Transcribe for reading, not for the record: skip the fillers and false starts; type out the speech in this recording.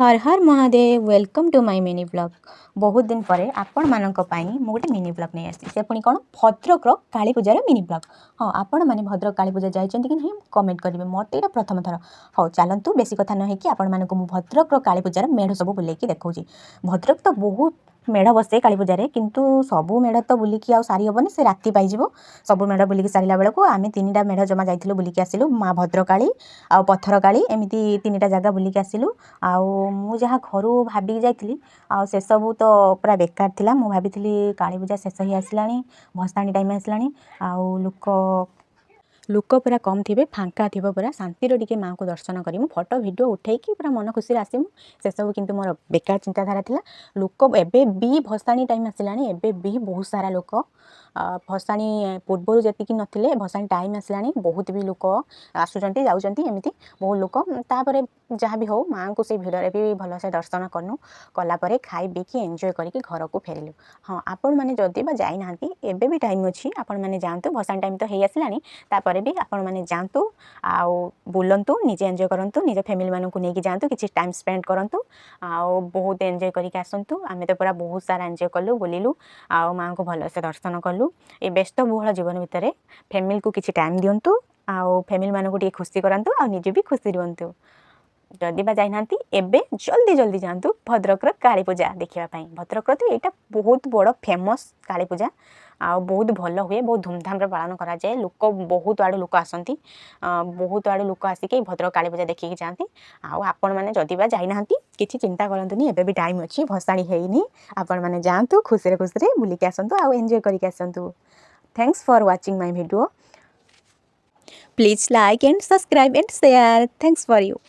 हर हर Mahadev welcome to my mini blog. बहुत दिन पर आपण मानक मु गोटे मिनी ब्लॉग नहीं आसी से पुणी कौन भद्रक काली पूजार मिनी ब्लॉग। हाँ आपण मैंने भद्रक काली पूजा जाइछन्ति कि नहीं कमेंट करेंगे। मत ये प्रथम थर हाँ चलतु बेसी कथा न कि आपण मानक मु भद्रक काली पूजार मेढ़ सब बुलेकी देखा। भद्रक तो बहुत मेढ़ बसे काली पूजारे किंतु सबू मेढ़ तो बुलिकी आ सारी हेनी से राति पाइब। सबू मेढ़ बुलिकी सारा बेलू आम 3टा मेढ़ जमा जाइलु बुलिकी आसिलु माँ भद्रकाली आ पत्थर काली एमती 3टा जगह बुलिकी आसिलु। आउ जहाँ घर भाविकी जाइली आ से सबू तो पूरा बेकार थिला। मु भाभी काली पूजा शेष ही आसला भसाणी टाइम आसला आउ लोक पूरा कम थे फांका थी पूरा शांति टे माँ को दर्शन करी फोटो वीडियो उठेकी पूरा मन खुशी आसमु से सब किंतु मोर बेकार चिंताधारा थिला। लोक एबे भी भसाणी टाइम आसला एबे भी बहुत सारा लोक भसाणी पूर्वर जी नथिले भसाणी टाइम आसला बहुत भी लोक आसुचंती जाउचंती एमती बहुत लोक तापर जहाँ भी हो माँ को से भिड़े भी भलसे दर्शन करूँ कलापर खाई पीकी एंजॉय करके घर को फेरिलु। हाँ आपण मैंने जदि बा जाइना एबे भी टाइम अच्छी आपण मैंने जातु भसाणी टाइम तो हो आसलानी तापर भी आपण मैंने जातु आउ बुलंतु निजे एंजॉय करंतु निज फैमिली मानू नहीं जातु किसी टाइम स्पेंड करंतु आउ बहुत एंजॉय करके आसतु। आमे तो पूरा बहुत सारा एंजॉय कलु बुलिलु आउ माँ को भलसे दर्शन कलु। ए व्यस्तबहुल जीवन भितर फैमिली को किसी टाइम दिंतु आउ फैमिली मानू टे खुशी करातु आ निजे भी खुशी रुहतु। जदि बा जाइना एबे जल्दी जल्दी जातु भद्रक काली पूजा देखापी। भद्रक तो यहाँ बहुत बड़ फेमस काली पूजा आ बहुत भल हुए बहुत धूमधाम पालन कराए। लोक बहुत आड़ू लोक आसती बहुत आड़ू लोक आसिक भद्रक काली पूजा देखिकी जाती। आपण मैंने जदि बा जाइना किसी चिंता करंतुनी एबे भी टाइम अच्छी भसाणी हैनी आपण मैंने जातु खुशी खुशी बुलिकी आसतु आ एंजॉय करके आसतु। Thanks for watching my video. Please like and subscribe and share. Thanks for you.